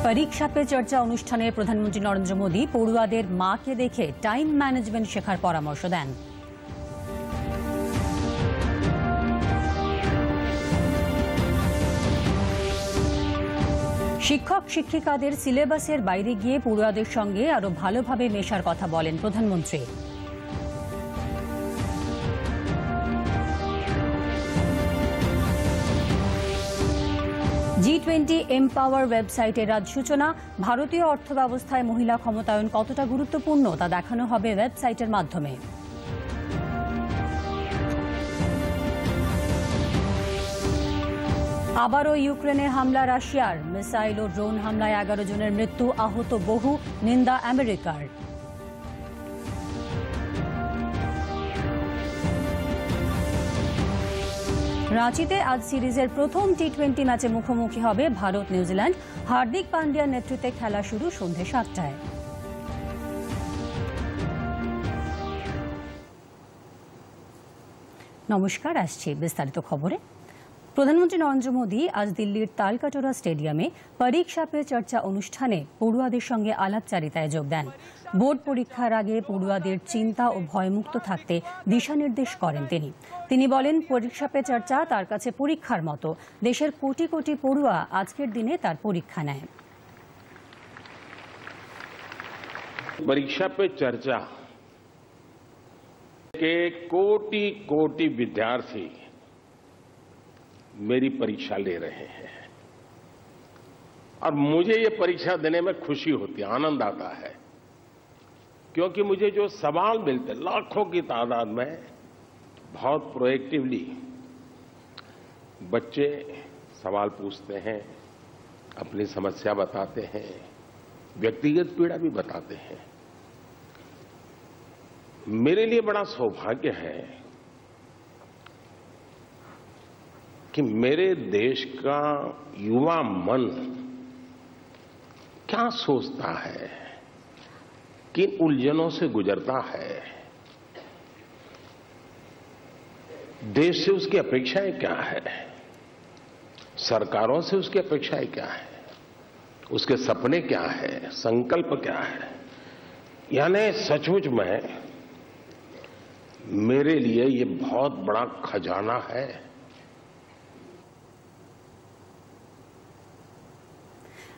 परीक्षा पे चर्चा अनुष्ठाने प्रधानमंत्री नरेंद्र मोदी पड़ुआदेर माके देखे टाइम मैनेजमेंट शेखार परामर्श देन। शिक्षक शिक्षिकादेर सिलेबासेर बाइरे गिये पड़ुआदेर संगे आरो भालोभाबे मेशार कथा बोलेन प्रधानमंत्री। G20 एम्पावर वेबसाइटेर आज सूचना। भारतीय अर्थव्यवस्थाय महिला क्षमतायन कतटा गुरुत्वपूर्ण ता देखानो हबे वेबसाइटेर माध्यमे। आबारो यूक्रेने हमला राशियार। मिसाइल और ड्रोन हमलाय 11 जनेर मृत्यु, आहत बहु, निंदा आमेरिकार। रांचीते आज सिरिजेर प्रथम टी20 मैचे मुखोमुखी हबे भारत निউজিল্যান্ড। हार्दिक पांड्यार नेतृत्वे खेला शुरू सन्ধ্যে 7টায়। नमस्कार, आसछि विस्तारित खबरे। प्रधानमंत्री नरेंद्र मोदी आज दिल्लीर तालकाटोरा स्टेडियामे परीक्षा पे चर्चा अनुष्ठाने पड़ुआदेर संगे आलापचारिताय जोग देन। बोर्ड परीक्षार आगे पड़ुआदेर चिंता और भयमुक्त थाकते दिशानिर्देश करेन तिनि बोलेन, परीक्षा पे चर्चा तार काछे परीक्षार मतो। देशेर कोटी कोटी पड़ुआ आजकेर दिने तार परीक्षा नेय। परीक्षा पे चर्चा के कोटि कोटि विद्यार्थी मेरी परीक्षा ले रहे हैं और मुझे ये परीक्षा देने में खुशी होती है, आनंद आता है, क्योंकि मुझे जो सवाल मिलते लाखों की तादाद में बहुत प्रोएक्टिवली बच्चे सवाल पूछते हैं, अपनी समस्या बताते हैं, व्यक्तिगत पीड़ा भी बताते हैं। मेरे लिए बड़ा सौभाग्य है कि मेरे देश का युवा मन क्या सोचता है, किन उलझनों से गुजरता है, देश से उसकी अपेक्षाएं क्या है, सरकारों से उसकी अपेक्षाएं क्या है, उसके सपने क्या है, संकल्प क्या है। यानी सचमुच में मेरे लिए ये बहुत बड़ा खजाना है।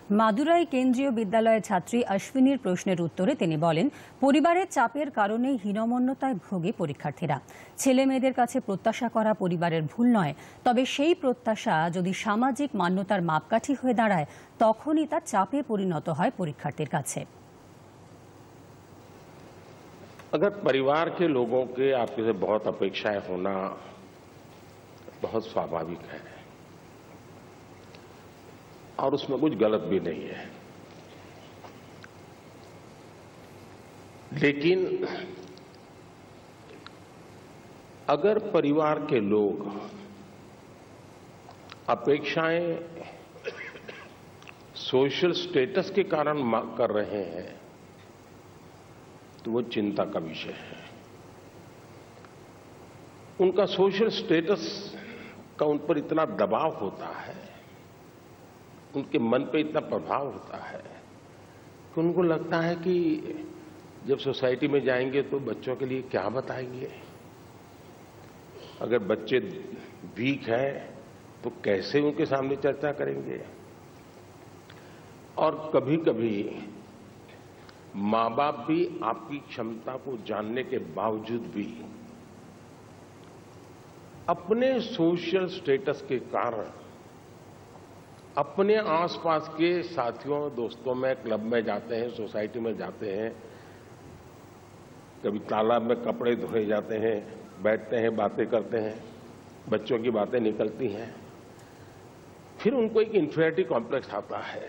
मादुराई केंद्रीय विद्यालय छात्री अश्विनीर प्रश्नेर उत्तरे तिनि बोलेन, परिवारेर चापेर कारणे हीनमन्यताय भोगे परीक्षार्थीरा। छेले मेয়েদের কাছে প্রত্যাশা করা পরিবারের ভুল নয়, তবে সেই প্রত্যাশা যদি সামাজিক মান্যতার মাপকাঠি হয়ে দাঁড়ায় তখনই তা চাপে পরিণত হয় পরীক্ষার্থীর কাছে। अगर परिवार के लोगों के आपसे से बहुत अपेक्षाएं होना बहुत स्वाभाविक है और उसमें कुछ गलत भी नहीं है, लेकिन अगर परिवार के लोग अपेक्षाएं सोशल स्टेटस के कारण कर रहे हैं तो वो चिंता का विषय है। उनका सोशल स्टेटस का उन पर इतना दबाव होता है, उनके मन पे इतना प्रभाव होता है कि उनको लगता है कि जब सोसाइटी में जाएंगे तो बच्चों के लिए क्या बताएंगे, अगर बच्चे वीक हैं तो कैसे उनके सामने चर्चा करेंगे। और कभी कभी मां बाप भी आपकी क्षमता को जानने के बावजूद भी अपने सोशल स्टेटस के कारण अपने आसपास के साथियों दोस्तों में क्लब में जाते हैं, सोसाइटी में जाते हैं, कभी तालाब में कपड़े धोए जाते हैं, बैठते हैं, बातें करते हैं, बच्चों की बातें निकलती हैं, फिर उनको एक इंफीरियरिटी कॉम्प्लेक्स आता है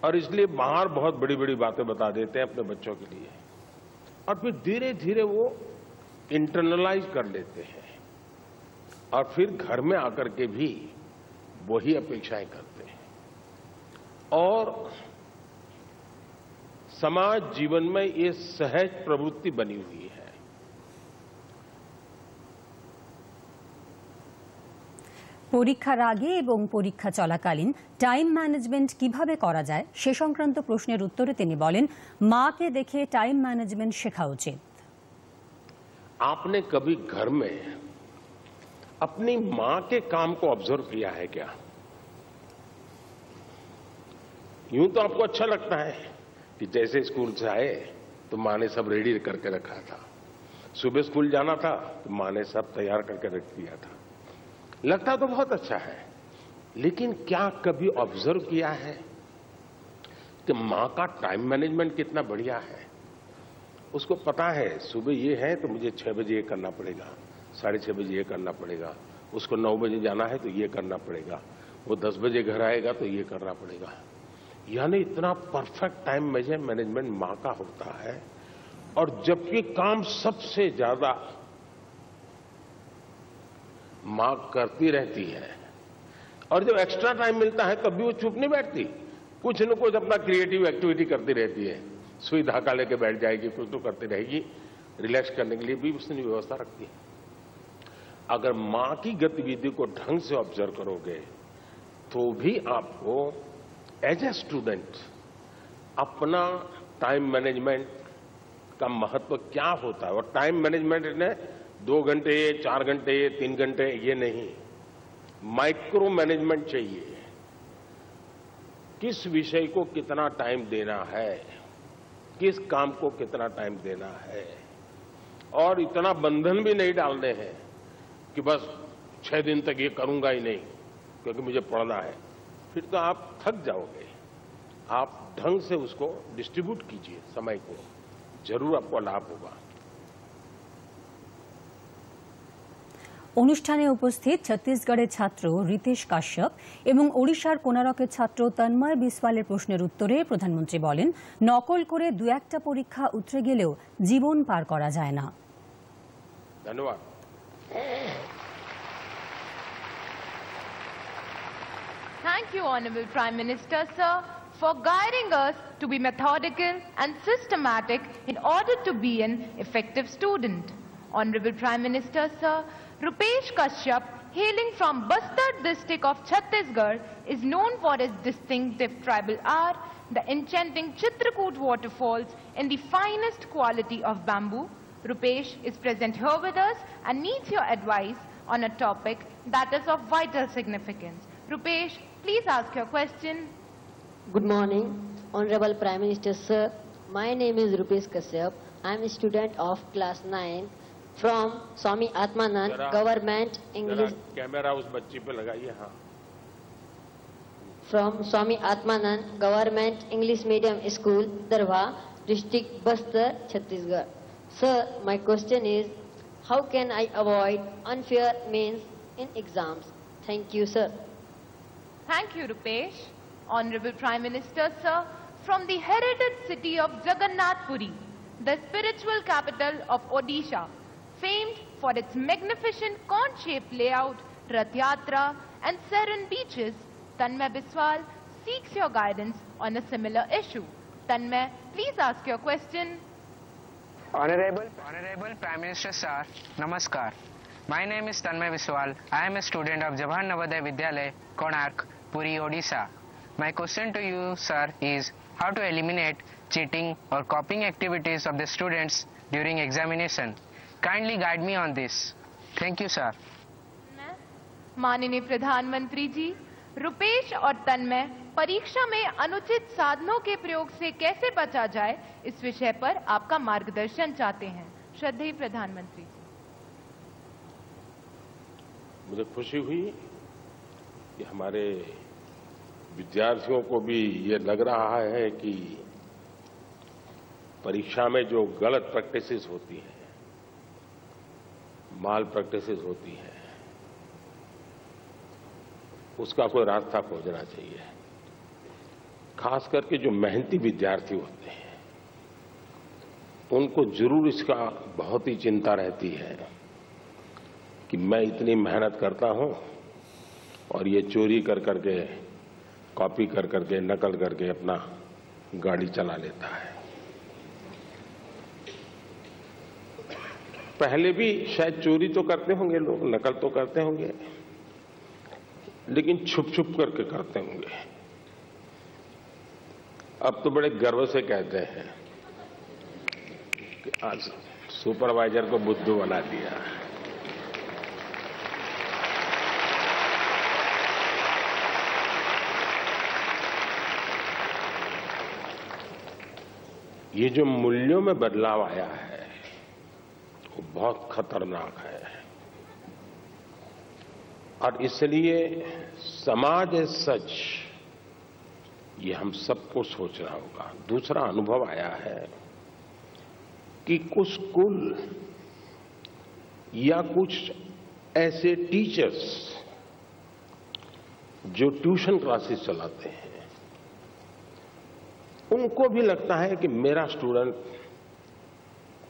और इसलिए बाहर बहुत बड़ी बड़ी बातें बता देते हैं अपने बच्चों के लिए और फिर धीरे धीरे वो इंटरनलाइज कर लेते हैं और फिर घर में आकर के भी वही अपेक्षाएं करते हैं और समाज जीवन में ये सहज प्रवृत्ति बनी हुई है। পরীক্ষার আগে এবং পরীক্ষা চলাকালীন টাইম ম্যানেজমেন্ট কিভাবে করা যায় সে সংক্রান্ত প্রশ্নের উত্তরে তিনি বলেন, মাকে দেখে টাইম ম্যানেজমেন্ট শেখা উচিত। आपने कभी घर में अपनी मां के काम को ऑब्जर्व किया है क्या? यूं तो आपको अच्छा लगता है कि जैसे स्कूल से आए तो मां ने सब रेडी करके रखा था, सुबह स्कूल जाना था तो मां ने सब तैयार करके रख दिया था। लगता तो बहुत अच्छा है, लेकिन क्या कभी ऑब्जर्व किया है कि मां का टाइम मैनेजमेंट कितना बढ़िया है? उसको पता है सुबह ये है तो मुझे 6 बजे ये करना पड़ेगा, 6:30 बजे ये करना पड़ेगा, उसको 9 बजे जाना है तो ये करना पड़ेगा, वो 10 बजे घर आएगा तो ये करना पड़ेगा। यानी इतना परफेक्ट टाइम मैनेजमेंट मां का होता है। और जबकि काम सबसे ज्यादा मां करती रहती है, और जब एक्स्ट्रा टाइम मिलता है तब भी वो चुप नहीं बैठती, कुछ न कुछ अपना क्रिएटिव एक्टिविटी करती रहती है। सुई धागा लेके बैठ जाएगी, कुछ तो करती रहेगी, रिलैक्स करने के लिए भी उसने व्यवस्था रखती है। अगर मां की गतिविधि को ढंग से ऑब्जर्व करोगे तो भी आपको एज ए स्टूडेंट अपना टाइम मैनेजमेंट का महत्व क्या होता है, और टाइम मैनेजमेंट ने 2 घंटे 4 घंटे 3 घंटे ये नहीं, माइक्रो मैनेजमेंट चाहिए। किस विषय को कितना टाइम देना है, किस काम को कितना टाइम देना है, और इतना बंधन भी नहीं डालने हैं कि बस 6 दिन तक ये करूंगा ही नहीं क्योंकि मुझे पढ़ना है। फिर तो आप थक जाओगे। आप ढंग से उसको डिस्ट्रीब्यूट कीजिए समय को, जरूर आपको लाभ होगा। অনুষ্ঠানে উপস্থিত ছত্তিশগড়ের ছাত্র রিতেশ কাশ্যপ এবং ওড়িশার কোনারকের ছাত্র তন্ময় বিসওয়ালের প্রশ্নের উত্তরে প্রধানমন্ত্রী বলেন, নকল করে 2-1টা পরীক্ষা উতরে গেলেও জীবন পার করা যায় না। ধন্যবাদ। Thank you, Honorable Prime Minister, sir, for guiding us to be methodical and systematic in order to be an effective student. Honorable Prime Minister, sir, Rupesh Kashyap, hailing from Bastar district of Chhattisgarh, is known for his distinctive tribal art, the enchanting Chitrakoot waterfalls, and the finest quality of bamboo. Rupesh is present here with us and needs your advice on a topic that is of vital significance. Rupesh, please ask your question. Good morning, Honorable Prime Minister, sir. My name is Rupesh Kashyap. I am a student of class 9 from Swami Atmanand Government English. Camera उस बच्ची पे लगाइए। हाँ। From Swami Atmanand Government English Medium School, Darwa, District Bastar, Chhattisgarh. Sir, my question is, how can I avoid unfair means in exams? Thank you, sir. Thank you, Rupesh. Honorable Prime Minister, sir, from the heritage city of Jagannath Puri, the spiritual capital of Odisha, famed for its magnificent cone-shaped layout, Rath Yatra, and serene beaches, Tanmay Biswal seeks your guidance on a similar issue. Tanmay, please ask your question. Honorable Prime Minister, sir, Namaskar. My name is Tanmay Biswal. I am a student of Jawahar Navodaya Vidyalaya, Konark, Puri, Odisha. My question to you, sir, is how to eliminate cheating or copying activities of the students during examination. Kindly guide me on this. Thank you, sir. माननीय प्रधानमंत्री जी, रुपेश और तन्मय परीक्षा में अनुचित साधनों के प्रयोग से कैसे बचा जाए, इस विषय पर आपका मार्गदर्शन चाहते हैं। श्रद्धेय प्रधानमंत्री जी। मुझे खुशी हुई कि हमारे विद्यार्थियों को भी ये लग रहा है कि परीक्षा में जो गलत प्रैक्टिसेस होती हैं, माल प्रैक्टिसेस होती हैं, उसका कोई रास्ता खोजना चाहिए। खास करके जो मेहनती विद्यार्थी होते हैं उनको जरूर इसका बहुत ही चिंता रहती है कि मैं इतनी मेहनत करता हूं और ये चोरी कर करके, कॉपी कर करके, नकल करके अपना गाड़ी चला लेता है। पहले भी शायद चोरी तो करते होंगे लोग, नकल तो करते होंगे, लेकिन छुप छुप करके करते होंगे। अब तो बड़े गर्व से कहते हैं कि आज सुपरवाइजर को बुद्धू बना दिया। ये जो मूल्यों में बदलाव आया है वो बहुत खतरनाक है और इसलिए समाज एज सच ये हम सबको सोचना होगा। दूसरा अनुभव आया है कि कुछ स्कूल या कुछ ऐसे टीचर्स जो ट्यूशन क्लासेस चलाते हैं उनको भी लगता है कि मेरा स्टूडेंट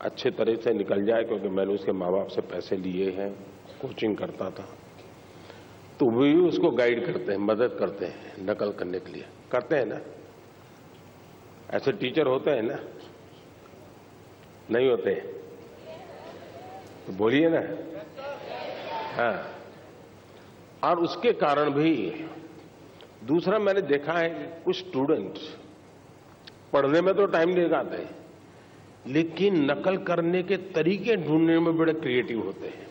अच्छे तरह से निकल जाए, क्योंकि मैंने उसके माँ बाप से पैसे लिए हैं, कोचिंग करता था, तो वे भी उसको गाइड करते हैं, मदद करते हैं नकल करने के लिए। करते हैं ना? ऐसे टीचर होते हैं ना? नहीं होते? तो बोलिए ना। हाँ। और उसके कारण भी दूसरा मैंने देखा है कि कुछ स्टूडेंट्स पढ़ने में तो टाइम नहीं लगाते, लेकिन नकल करने के तरीके ढूंढने में बड़े क्रिएटिव होते हैं।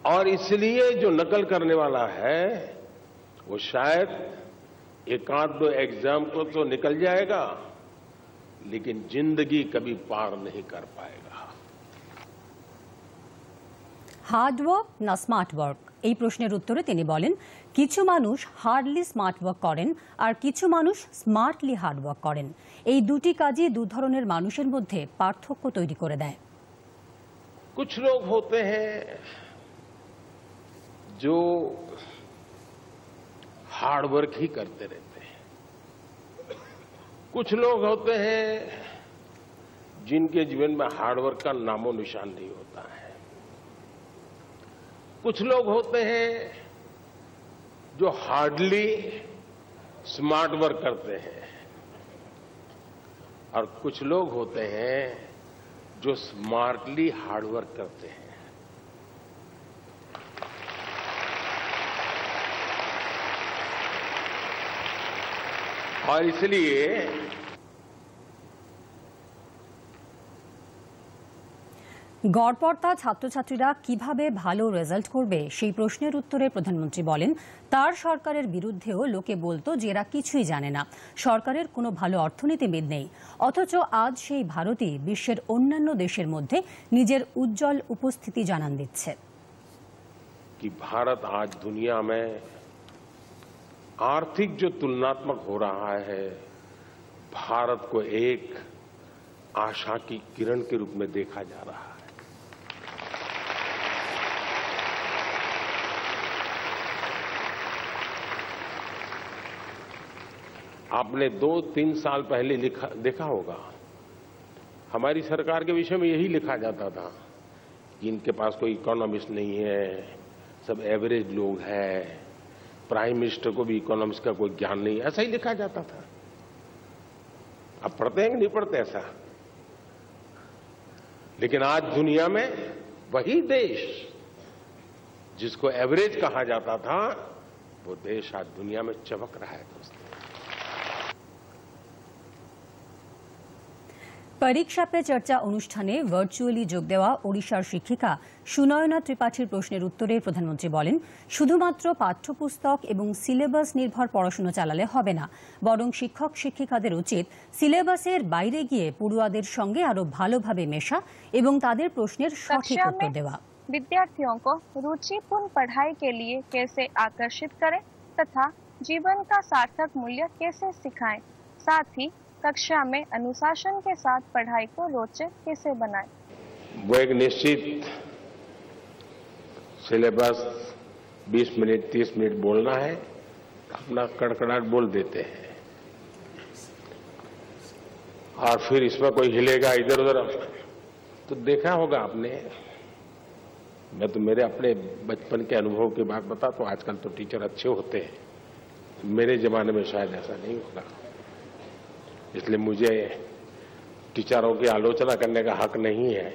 और इसलिए जो नकल करने वाला है वो शायद एक आध दो एग्जाम को तो निकल जाएगा, लेकिन जिंदगी कभी पार नहीं कर पाएगा। হার্ড ওয়ার্ক না স্মার্ট ওয়ার্ক, এই প্রশ্নের উত্তরে তিনি বলেন কিছু মানুষ হার্ডলি স্মার্ট ওয়ার্ক করেন আর কিছু মানুষ স্মার্টলি হার্ড ওয়ার্ক করেন। এই দুটি কাজই দু ধরনের মানুষের মধ্যে পার্থক্য তৈরি করে দেয়। कुछ लोग होते हैं जो हार्ड वर्क ही करते रहते हैं, कुछ लोग होते हैं जिनके जीवन में हार्ड वर्क का नामो निशान नहीं होता है, कुछ लोग होते हैं जो हार्डली स्मार्ट वर्क करते हैं और कुछ लोग होते हैं जो स्मार्टली हार्ड वर्क करते हैं। और इसलिए গড়পড়তা ছাত্রছাত্রীরা কিভাবে ভালো রেজাল্ট করবে সেই প্রশ্নের উত্তরে প্রধানমন্ত্রী বলেন তার সরকারের বিরুদ্ধেও লোকে বলতো যে এরা কিছুই জানে না, সরকারের কোনো ভালো অর্থনীতিবিদ নেই, অথচ আজ সেই ভারতই বিশ্বের অন্যান্য দেশের মধ্যে নিজের উজ্জ্বল উপস্থিতি জানান দিচ্ছে। कि भारत आज दुनिया में आर्थिक जो तुलनात्मक हो रहा है, भारत को एक आशा की किरण के रूप में देखा जा रहा है। आपने 2-3 साल पहले देखा होगा हमारी सरकार के विषय में यही लिखा जाता था कि इनके पास कोई इकोनॉमिस्ट नहीं है, सब एवरेज लोग हैं, प्राइम मिनिस्टर को भी इकोनॉमिक्स का कोई ज्ञान नहीं, ऐसा ही लिखा जाता था। अब पढ़ते हैं कि नहीं पढ़ते ऐसा? लेकिन आज दुनिया में वही देश जिसको एवरेज कहा जाता था वो देश आज दुनिया में चमक रहा है। दोस्तों, পরীক্ষা পে চর্চা অনুষ্ঠানে ভার্চুয়ালি যোগ দেওয়া ওড়িশার শিক্ষিকা সুনয়না ত্রিপাঠীর প্রশ্নের উত্তরে প্রধানমন্ত্রী বলেন শুধুমাত্র পাঠ্যপুস্তক এবং সিলেবাস নির্ভর পড়াশোনা চালালে হবে না, বরং শিক্ষক শিক্ষিকাদের উচিত সিলেবাসের বাইরে গিয়ে পড়ুয়াদের সঙ্গে আরো ভালোভাবে মেশা এবং তাদের প্রশ্নের সঠিক উত্তর দেওয়া। विद्यार्थियों को रुचिपूर्ण पढ़ाई के लिए कैसे आकर्षित करें तथा जीवन का सार्थक मूल्य कैसे सिखाएं, साथ ही कक्षा में अनुशासन के साथ पढ़ाई को रोचक कैसे बनाएं। वो एक निश्चित सिलेबस 20 मिनट 30 मिनट बोलना है, अपना कड़कड़ाहट बोल देते हैं और फिर इसमें कोई हिलेगा इधर उधर। तो देखा होगा आपने, मैं तो मेरे अपने बचपन के अनुभव की बात बता, तो आजकल तो टीचर अच्छे होते हैं, मेरे जमाने में शायद ऐसा नहीं होगा, इसलिए मुझे टीचरों की आलोचना करने का हक नहीं है।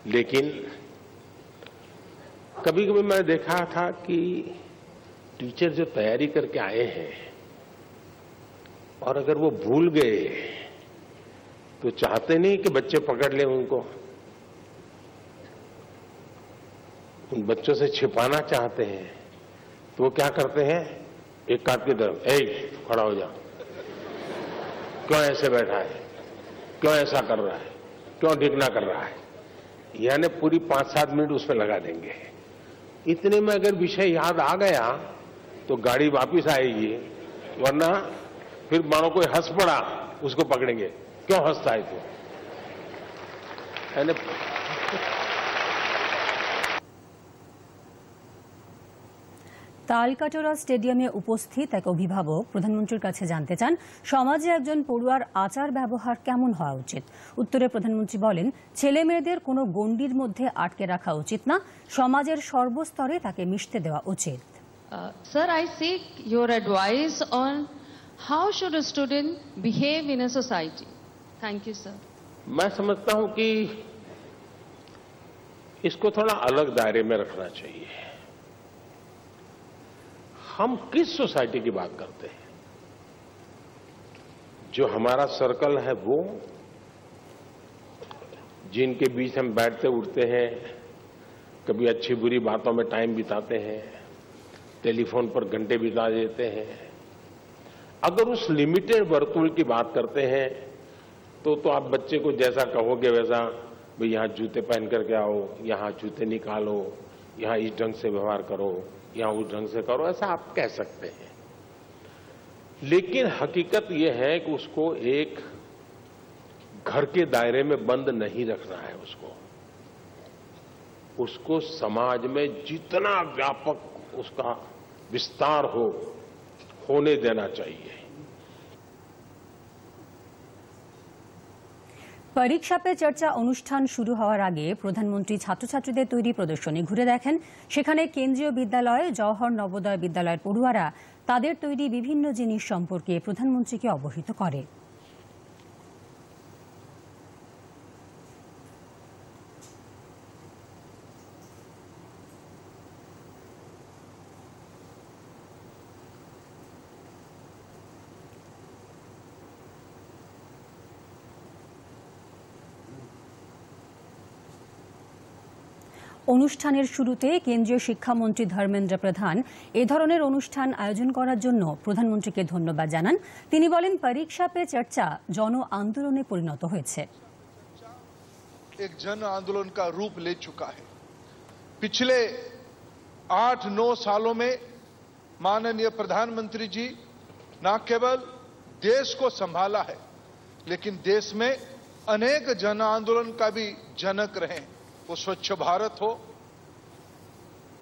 लेकिन कभी कभी मैं देखा था कि टीचर जो तैयारी करके आए हैं और अगर वो भूल गए तो चाहते नहीं कि बच्चे पकड़ लें उनको, उन बच्चों से छिपाना चाहते हैं। तो वो क्या करते हैं, एक काट की तरफ, खड़ा हो जा, क्यों ऐसे बैठा है, क्यों ऐसा कर रहा है, क्यों ढिकना कर रहा है, यानी पूरी 5-7 मिनट उसमें लगा देंगे। इतने में अगर विषय याद आ गया तो गाड़ी वापस आएगी, वरना फिर मानो कोई हंस पड़ा उसको पकड़ेंगे, क्यों हंसता है तू, यानी তালকাটোরা স্টেডিয়ামে উপস্থিত এক অভিভাবক প্রধানমন্ত্রীর কাছে জানতে চান সমাজে একজন পড়ুয়ার আচার ব্যবহার কেমন হওয়া উচিত। উত্তরে প্রধানমন্ত্রী বলেন, ছেলে মেয়েদের কোনো গণ্ডির মধ্যে আটকে রাখা উচিত না, সমাজের সর্বস্তরে তাকে মিশতে দেওয়া উচিত। Sir, I seek your advice on how should a student behave in a society. Thank you, sir. मैं समझता हूं कि इसको थोड़ा अलग दायरे में रखना चाहिए। हम किस सोसाइटी की बात करते हैं? जो हमारा सर्कल है वो, जिनके बीच हम बैठते उठते हैं, कभी अच्छी बुरी बातों में टाइम बिताते हैं, टेलीफोन पर घंटे बिता देते हैं। अगर उस लिमिटेड वर्तुल की बात करते हैं तो आप बच्चे को जैसा कहोगे वैसा, भाई यहां जूते पहन करके आओ, यहां जूते निकालो, यहां इस ढंग से व्यवहार करो, यहां उस ढंग से करो, ऐसा आप कह सकते हैं। लेकिन हकीकत यह है कि उसको एक घर के दायरे में बंद नहीं रखना है, उसको समाज में जितना व्यापक उसका विस्तार होने देना चाहिए। পরীক্ষা পে চর্চা অনুষ্ঠান শুরু হওয়ার আগে প্রধানমন্ত্রী ছাত্রছাত্রীদের তৈরি প্রদর্শনী ঘুরে দেখেন। সেখানে কেন্দ্রীয় বিদ্যালয়, জওহর নবোদয় বিদ্যালয়ের পড়ুয়ারা তাদের তৈরি বিভিন্ন জিনিস সম্পর্কে প্রধানমন্ত্রীকে অবহিত করে। অনুষ্ঠানের শুরুতে কেন্দ্রীয় শিক্ষামন্ত্রী ধর্মেন্দ্র প্রধান এ ধরনের অনুষ্ঠান আয়োজন করার জন্য প্রধানমন্ত্রীকে ধন্যবাদ জানান। তিনি বলেন, পরীক্ষা পে চর্চা জন আন্দোলনে পরিণত হয়েছে। एक जन आंदोलन का रूप ले चुका है। पिछले 8-9 सालों में माननीय प्रधानमंत्री जी न केवल देश को संभाला है, लेकिन देश में अनेक जन आंदोलन का भी जनक रहे। वो स्वच्छ भारत हो,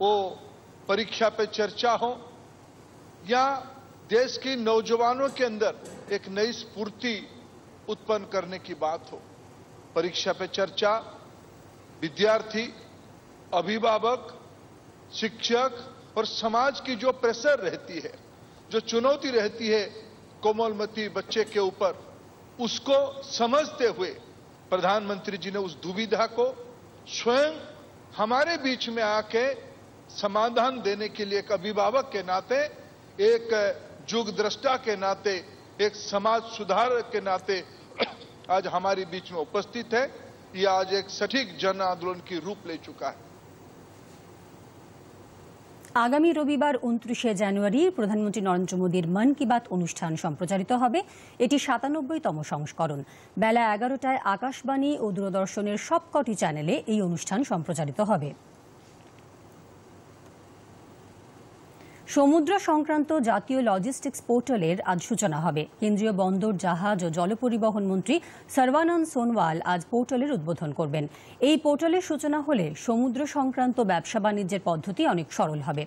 वो परीक्षा पे चर्चा हो, या देश की नौजवानों के अंदर एक नई स्फूर्ति उत्पन्न करने की बात हो। परीक्षा पे चर्चा विद्यार्थी, अभिभावक, शिक्षक और समाज की जो प्रेशर रहती है, जो चुनौती रहती है कोमलमती बच्चे के ऊपर, उसको समझते हुए प्रधानमंत्री जी ने उस दुविधा को स्वयं हमारे बीच में आके समाधान देने के लिए एक अभिभावक के नाते, एक युग दृष्टा के नाते, एक समाज सुधारक के नाते आज हमारे बीच में उपस्थित है। यह आज एक सटीक जन आंदोलन की रूप ले चुका है। আগামী রবিবার 29শে জানুয়ারি প্রধানমন্ত্রী নরেন্দ্র মোদীর মন কি বাত অনুষ্ঠান সম্প্রচারিত হবে। এটি 97তম সংস্করণ। বেলা 11টায় আকাশবাণী ও দূরদর্শনের সবকটি চ্যানেলে এই অনুষ্ঠান সম্প্রচারিত হবে। সমুদ্র সংক্রান্ত জাতীয় লজিস্টিক্স পোর্টালের আজ সূচনা হবে। কেন্দ্রীয় বন্দর, জাহাজ ও জলপরিবহন মন্ত্রী সর্বানন্দ সোনোয়াল আজ পোর্টালের উদ্বোধন করবেন। এই পোর্টালের সূচনা হলে সমুদ্র সংক্রান্ত ব্যবসা বাণিজ্যের পদ্ধতি অনেক সরল হবে।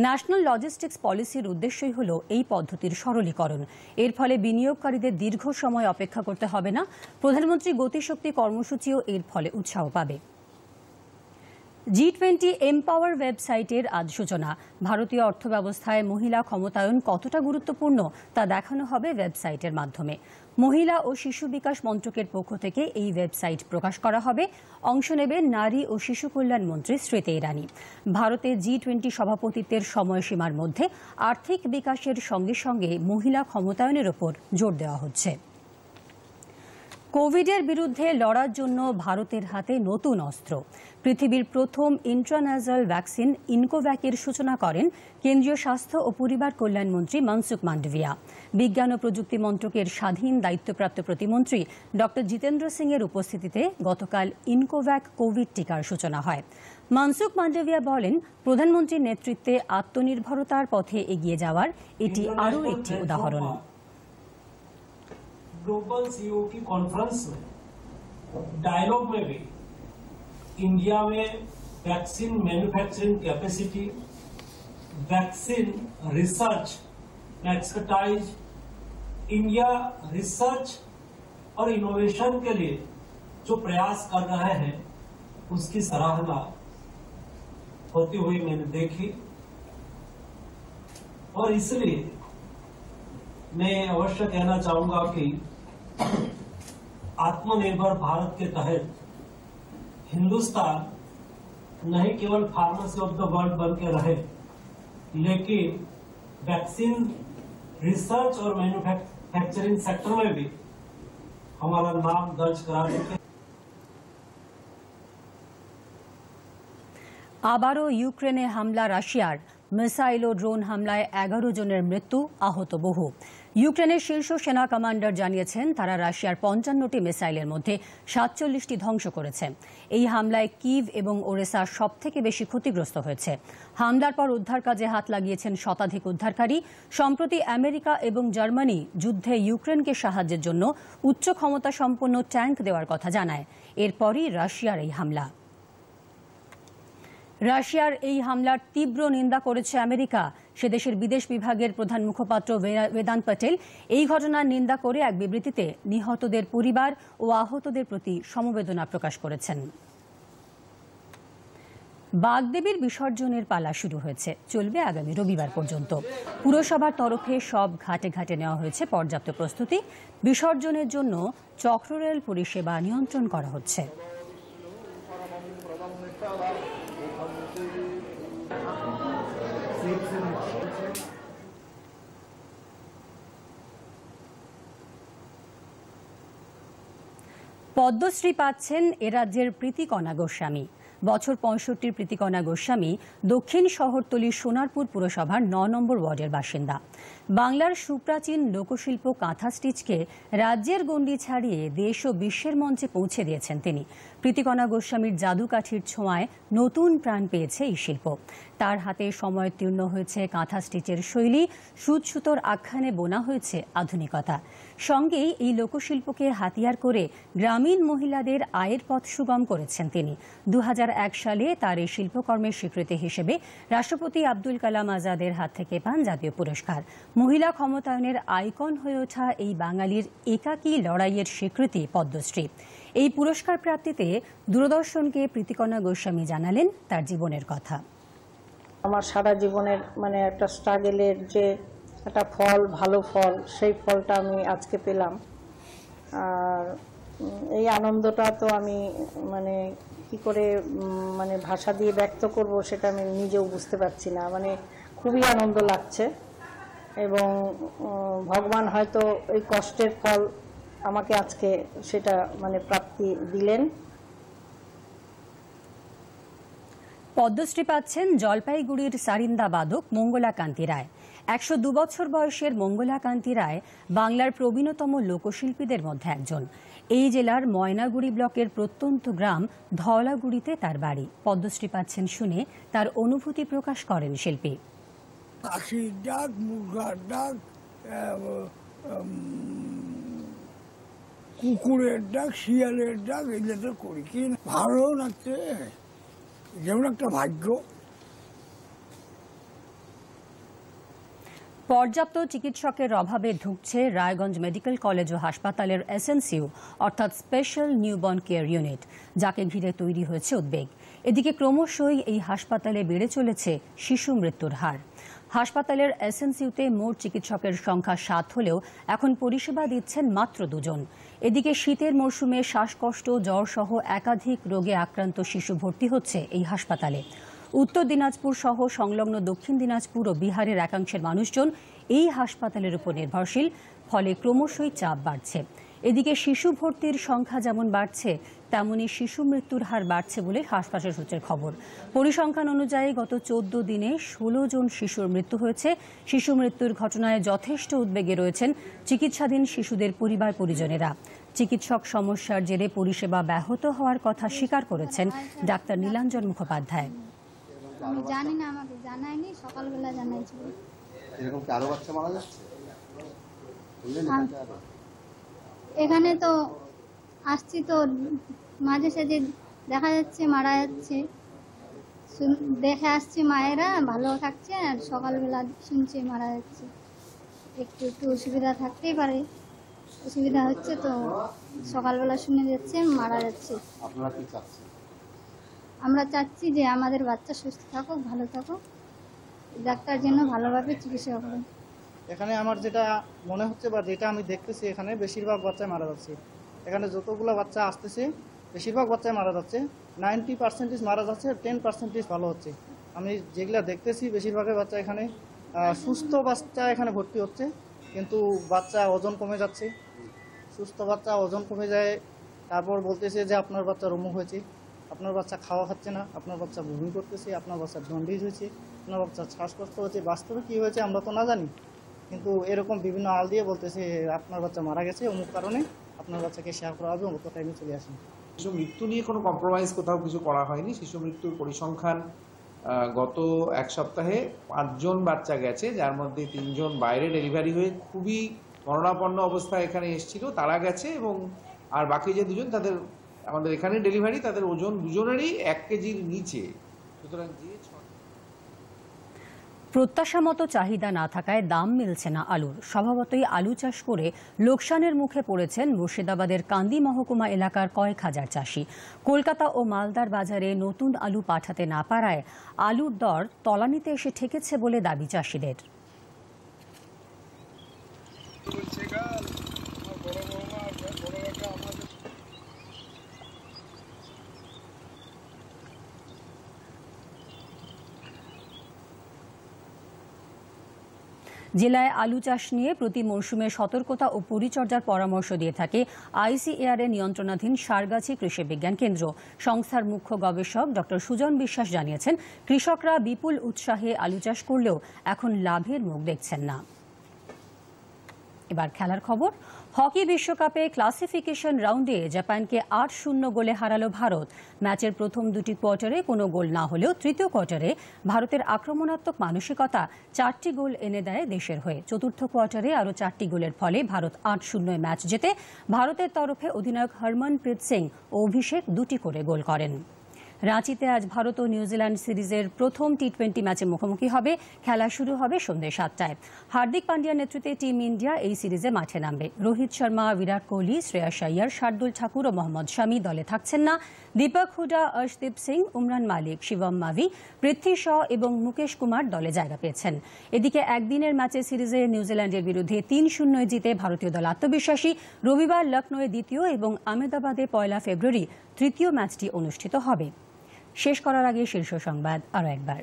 ন্যাশনাল লজিস্টিক্স পলিসির উদ্দেশ্যই হল এই পদ্ধতির সরলীকরণ। এর ফলে বিনিয়োগকারীদের দীর্ঘ সময় অপেক্ষা করতে হবে না। প্রধানমন্ত্রী গতিশক্তি কর্মসূচিও এর ফলে উৎসাহ পাবে। G20 এমপাওয়ার ওয়েবসাইটের আজ সূচনা। ভারতীয় অর্থব্যবস্থায় মহিলা ক্ষমতায়ন কতটা গুরুত্বপূর্ণ তা দেখানো হবে ওয়েবসাইটের মাধ্যমে। মহিলা ও শিশু বিকাশ মন্ত্রকের পক্ষ থেকে এই ওয়েবসাইট প্রকাশ করা হবে। অংশ নেবেন নারী ও শিশু কল্যাণ মন্ত্রী স্মৃতি ইরানি। ভারতে G20 সভাপতিত্বের সময়সীমার মধ্যে আর্থিক বিকাশের সঙ্গে সঙ্গে মহিলা ক্ষমতায়নের ওপর জোর দেওয়া হচ্ছে। কোভিডের বিরুদ্ধে লড়ার জন্য ভারতের হাতে নতুন অস্ত্র। পৃথিবীর প্রথম ইন্ট্রানাজাল ভ্যাকসিন ইনকোভ্যাকের সূচনা করেন কেন্দ্রীয় স্বাস্থ্য ও পরিবার কল্যাণ মন্ত্রী মনসুখ মান্ডভিয়া। বিজ্ঞান ও প্রযুক্তি মন্ত্রকের স্বাধীন দায়িত্বপ্রাপ্ত প্রতিমন্ত্রী ডক্টর জিতেন্দ্র সিং এর উপস্থিতিতে গতকাল ইনকোভ্যাক কোভিড টিকার সূচনা হয়। মনসুখ মান্ডভিয়া বলেন, প্রধানমন্ত্রীর নেতৃত্বে আত্মনির্ভরতার পথে এগিয়ে যাওয়ার এটি আরও একটি উদাহরণ। ग्लोबल सीईओ की कॉन्फ्रेंस में डायलॉग में भी इंडिया में vaccine manufacturing capacity, vaccine research expertise, India research और इनोवेशन के लिए जो प्रयास कर रहे हैं उसकी सराहना होती हुई मैंने देखी। और इसलिए मैं अवश्य कहना चाहूंगा कि आत्मनिर्भर भारत के तहत हिंदुस्तान नहीं केवल फार्मेसी ऑफ द वर्ल्ड बन के रहे, लेकिन वैक्सीन रिसर्च और मैन्युफैक्चरिंग सेक्टर में भी हमारा नाम दर्ज करा चुके। আবারও ইউক্রেনে হামলা রাশিয়ার। মিসাইল ও ড্রোন হামলায় 11 জনের মৃত্যু, আহত বহু। ইউক্রেনের শীর্ষ সেনা কমান্ডার জানিয়েছেন, তারা রাশিয়ার 55টি মিসাইলের মধ্যে 47টি ধ্বংস করেছে। এই হামলায় কিভ এবং ওরেসা সবথেকে বেশি ক্ষতিগ্রস্ত হয়েছে। হামলার পর উদ্ধার কাজে হাত লাগিয়েছেন শতাধিক উদ্ধারকারী। সম্প্রতি আমেরিকা এবং জার্মানি যুদ্ধে ইউক্রেনকে সাহায্যের জন্য উচ্চ ক্ষমতা সম্পন্ন ট্যাঙ্ক দেওয়ার কথা জানায়। এরপরই রাশিয়ার এই হামলা। রাশিয়ার এই হামলার তীব্র নিন্দা করেছে আমেরিকা। সে দেশের বিদেশ বিভাগের প্রধান মুখপাত্র বেদান্ত প্যাটেল এই ঘটনার নিন্দা করে এক বিবৃতিতে নিহতদের পরিবার ও আহতদের প্রতি সমবেদনা প্রকাশ করেছেন। বাগদেবীর বিসর্জনের পালা শুরু হয়েছে, চলবে আগামী রবিবার পর্যন্ত। পুরসভার তরফে সব ঘাটে ঘাটে নেওয়া হয়েছে পর্যাপ্ত প্রস্তুতি। বিসর্জনের জন্য চক্ররেল পরিষেবা নিয়ন্ত্রণ করা হচ্ছে। পদ্মশ্রী পাচ্ছেন এ রাজ্যের প্রীতিকণা গোস্বামী। বছর 65 প্রীতিকণা গোস্বামী দক্ষিণ শহরতলির সোনারপুর পুরসভার 9 নম্বর ওয়ার্ডের বাসিন্দা। বাংলার সুপ্রাচীন লোকশিল্প কাঁথা স্টিচকে রাজ্যের গণ্ডি ছাড়িয়ে দেশ ও বিশ্বের মঞ্চে পৌঁছে দিয়েছেন তিনি। প্রীতিকণা গোস্বামীর জাদুকাঠির ছোঁয়ায় নতুন প্রাণ পেয়েছে এই শিল্প। তার হাতে সময়োত্তীর্ণ হয়েছে কাঁথা স্টিচের শৈলী, সুত সুতোর আখ্যানে বোনা হয়েছে আধুনিকতা। সঙ্গেই এই লোকশিল্পকে হাতিয়ার করে গ্রামীণ মহিলাদের আয়ের পথ সুগম করেছেন তিনি। 2001 সালে তার এই শিল্পকর্মের স্বীকৃতি হিসেবে রাষ্ট্রপতি আব্দুল কালাম আজাদের হাত থেকে পান জাতীয় পুরস্কার। মহিলা ক্ষমতায়নের আইকন হয়ে ওঠা এই বাঙালির একাকী লড়াইয়ের স্বীকৃতি পদ্মশ্রী। এই পুরস্কার প্রাপ্তিতে দূরদর্শনকে প্রীতিকণা গোস্বামী জানালেন তার জীবনের কথা। আমার সারা জীবনের একটা স্ট্রাগলের যে একটা ফল, ভালো ফল, সেই ফলটা আমি আজকে পেলাম। আর এই আনন্দটা তো আমি কি করে ভাষা দিয়ে ব্যক্ত করব সেটা আমি নিজেও বুঝতে পারছি না। খুবই আনন্দ লাগছে এবং ভগবান হয়তো ওই কষ্টের ফল আমাকে আজকে সেটা প্রাপ্তি দিলেন। পদ্মশ্রী পাচ্ছেন জলপাইগুড়ির সারিন্দা বাদক মঙ্গলা কান্তি রায়। 102 বছর বয়সের মঙ্গলা কান্তি রায় বাংলার প্রবীণতম লোকশিল্পীদের মধ্যে একজন। এই জেলার ময়নাগুড়ি ব্লকের প্রত্যন্ত গ্রাম ধওলাগুড়িতে তার বাড়ি। পদ্মশ্রী পাচ্ছেন শুনে তার অনুভূতি প্রকাশ করেন শিল্পী। কাশির ডাক, মুরগার ডাক, কুকুরের ডাক, শিয়ালের ডাক, এগুলো তো করি কি ভালো লাগছে, যেমন একটা ভাগ্য। পর্যাপ্ত চিকিৎসকের অভাবে ধুঁকছে রায়গঞ্জ মেডিকেল কলেজ ও হাসপাতালের SNCU অর্থাৎ স্পেশাল নিউবর্ন কেয়ার ইউনিট, যাকে ঘিরে তৈরি হয়েছে উদ্বেগ। এদিকে ক্রমশই এই হাসপাতালে বেড়ে চলেছে শিশু মৃত্যুর হার। হাসপাতালের এসএনসিউতে মোট চিকিৎসকের সংখ্যা 7 হলেও এখন পরিষেবা দিচ্ছেন মাত্র 2 জন। এদিকে শীতের মরশুমে শ্বাসকষ্ট, জ্বর সহ একাধিক রোগে আক্রান্ত শিশু ভর্তি হচ্ছে এই হাসপাতালে। উত্তর দিনাজপুর সহ সংলগ্ন দক্ষিণ দিনাজপুর ও বিহারের একাংশের মানুষজন এই হাসপাতালের উপর নির্ভরশীল, ফলে ক্রমশই চাপ বাড়ছে। এদিকে শিশু ভর্তির সংখ্যা যেমন বাড়ছে, তেমনি শিশু মৃত্যুর হার বাড়ছে বলে হাসপাতাল সূত্রের খবর। পরিসংখ্যান অনুযায়ী গত 14 দিনে 16 জন শিশুর মৃত্যু হয়েছে। শিশু মৃত্যুর ঘটনায় যথেষ্ট উদ্বেগে রয়েছেন চিকিৎসাধীন শিশুদের পরিবার পরিজনেরা। চিকিৎসক সমস্যার জেরে পরিষেবা ব্যাহত হওয়ার কথা স্বীকার করেছেন ডাক্তার নীলাঞ্জন মুখোপাধ্যায়। আমি জানি না, আমাকে জানায়নি, সকালবেলা জানাইছিল। এরকম কি আরো বাচ্চা মারা যাচ্ছে? এখানে তো আসছি, তো মাঝে সাঝে দেখা যাচ্ছে মারা যাচ্ছে, দেখে আসছে মায়েরা ভালো থাকছে, আর সকালবেলা শুনছে মারা যাচ্ছে। একটু একটু অসুবিধা থাকতেই পারে, অসুবিধা হচ্ছে তো সকালবেলা শুনে যাচ্ছে মারা যাচ্ছে। আপনারা কি চাচ্ছেন? আমরা চাচ্ছি যে আমাদের বাচ্চা সুস্থ থাকুক, ভালো থাকুক, ডাক্তার যেন ভালোভাবে চিকিৎসা করেন। এখানে আমার যেটা মনে হচ্ছে বা যেটা আমি দেখতেছি, এখানে বেশিরভাগ বাচ্চাই মারা যাচ্ছে। এখানে যতগুলো বাচ্চা আসতেছে বেশিরভাগ বাচ্চাই মারা যাচ্ছে। 90% মারা যাচ্ছে, 10% ভালো হচ্ছে। আমি যেগুলা দেখতেছি বেশিরভাগের বাচ্চা এখানে সুস্থ বাচ্চা এখানে ভর্তি হচ্ছে, কিন্তু বাচ্চা ওজন কমে যাচ্ছে। সুস্থ বাচ্চা ওজন কমে যায়, তারপর বলতেছে যে আপনার বাচ্চার অমুক হয়েছে, আপনার বাচ্চা খাওয়া খাচ্ছে না, আপনার বাচ্চা বমি করতেছে, আপনার বাচ্চা জন্ডিস হয়েছে, আপনার বাচ্চা শ্বাসকষ্ট হচ্ছে। বাস্তবে কী হয়েছে আমরা তো না জানি, কিন্তু এরকম বিভিন্ন আল দিয়ে বলতেছে আপনার বাচ্চা মারা গেছে অমুক কারণে, আপনার বাচ্চাকে শেয়ার করা হবে, অমুক টাইমে চলে আসেন। শিশু মৃত্যু নিয়ে কোনো কম্প্রোমাইজ কোথাও কিছু করা হয়নি। শিশু মৃত্যুর পরিসংখ্যান গত এক সপ্তাহে 5 জন বাচ্চা গেছে, যার মধ্যে 3 জন বাইরে ডেলিভারি হয়ে খুবই মরণাপন্ন অবস্থায় এখানে এসেছিল, তারা গেছে, এবং আর বাকি যে 2 জন তাদের আমাদের এখানে ডেলিভারি, তাদের ওজন দুজনেরই 1 কেজির নিচে। সুতরাং প্রত্যাশা মতো চাহিদা না থাকায় দাম মিলছে না আলুর। স্বভাবতই আলু চাষ করে লোকসানের মুখে পড়েছেন মুর্শিদাবাদের কান্দি মহকুমা এলাকার কয়েক হাজার চাষি। কলকাতা ও মালদার বাজারে নতুন আলু পাঠাতে না পারায় আলুর দর তলানিতে এসে ঠেকেছে বলে দাবি চাষিদের। জেলায় আলু চাষ নিয়ে প্রতি মরশুমে সতর্কতা ও পরিচর্যার পরামর্শ দিয়ে থাকে ICAR এর নিয়ন্ত্রণাধীন সারগাছি কৃষি বিজ্ঞান কেন্দ্র। সংস্থার মুখ্য গবেষক ডক্টর সুজন বিশ্বাস জানিয়েছেন, কৃষকরা বিপুল উৎসাহে আলু চাষ করলেও এখন লাভের মুখ দেখছেন না। এবার খেলার খবর। হকি বিশ্বকাপে ক্লাসিফিকেশন রাউন্ডে জাপানকে 8-0 গোলে হারালো ভারত। ম্যাচের প্রথম 2টি কোয়ার্টারে কোনো গোল না হলেও তৃতীয় কোয়ার্টারে ভারতের আক্রমণাত্মক মানসিকতা 4টি গোল এনে দেয় দেশের হয়ে। চতুর্থ কোয়ার্টারে আরও 4টি গোলের ফলে ভারত 8-0 ম্যাচ জেতে। ভারতের তরফে অধিনায়ক হরমনপ্রীত সিং ও অভিষেক 2টি করে গোল করেন। রাঁচিতে আজ ভারত ও নিউজিল্যান্ড সিরিজের প্রথম টি20 ম্যাচে মুখোমুখি হবে। খেলা শুরু হবে সন্ধ্যে 7টায়। হার্দিক পান্ডিয়ার নেতৃত্বে টিম ইন্ডিয়া এই সিরিজে মাঠে নামবে। রোহিত শর্মা, বিরাট কোহলি, শ্রেয়াস আইয়ার, শার্দুল ঠাকুর ও মোহাম্মদ শামি দলে থাকছেন না। দীপক হুডা, অর্শদীপ সিং, উমরান মালিক, শিবম মাভি, পৃথ্বী শ এবং মুকেশ কুমার দলে জায়গা পেয়েছেন। এদিকে একদিনের ম্যাচে সিরিজে নিউজিল্যান্ডের বিরুদ্ধে 3-0 জিতে ভারতীয় দল আত্মবিশ্বাসী। রবিবার লখনৌয়ে দ্বিতীয় এবং আহমেদাবাদে 1 ফেব্রুয়ারি তৃতীয় ম্যাচটি অনুষ্ঠিত হবে। শেষ করার আগে শীর্ষ সংবাদ আরও একবার।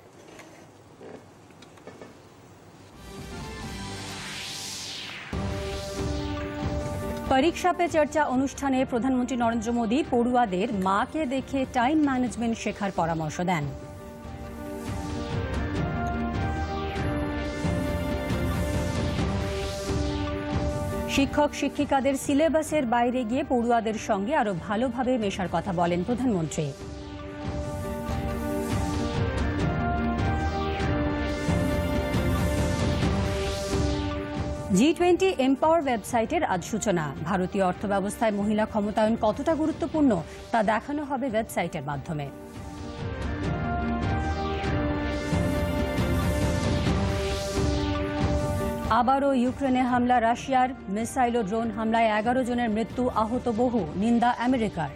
পরীক্ষা পে চর্চা অনুষ্ঠানে প্রধানমন্ত্রী নরেন্দ্র মোদী পড়ুয়াদের মাকে দেখে টাইম ম্যানেজমেন্ট শেখার পরামর্শ দেন। শিক্ষক শিক্ষিকাদের সিলেবাসের বাইরে গিয়ে পড়ুয়াদের সঙ্গে আরও ভালোভাবে মেশার কথা বলেন প্রধানমন্ত্রী। G20 এম্পাওয়ার ওয়েবসাইটের আজ সূচনা। ভারতীয় অর্থব্যবস্থায় মহিলা ক্ষমতায়ন কতটা গুরুত্বপূর্ণ তা দেখানো হবে ওয়েবসাইটের মাধ্যমে। আবারও ইউক্রেনে হামলা রাশিয়ার। মিসাইল ও ড্রোন হামলায় 11 জনের মৃত্যু, আহত বহু, নিন্দা আমেরিকার।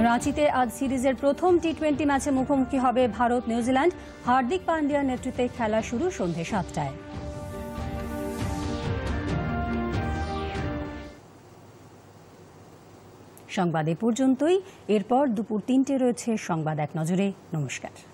রাঁচিতে আজ সিরিজের প্রথম টি20 ম্যাচে মুখোমুখি হবে ভারত নিউজিল্যান্ড। হার্দিক পান্ডিয়ার নেতৃত্বে খেলা শুরু সন্ধ্যে 7টায়। সংবাদ এ পর্যন্তই। এরপর দুপুর 3টে রয়েছে সংবাদ এক নজরে। নমস্কার।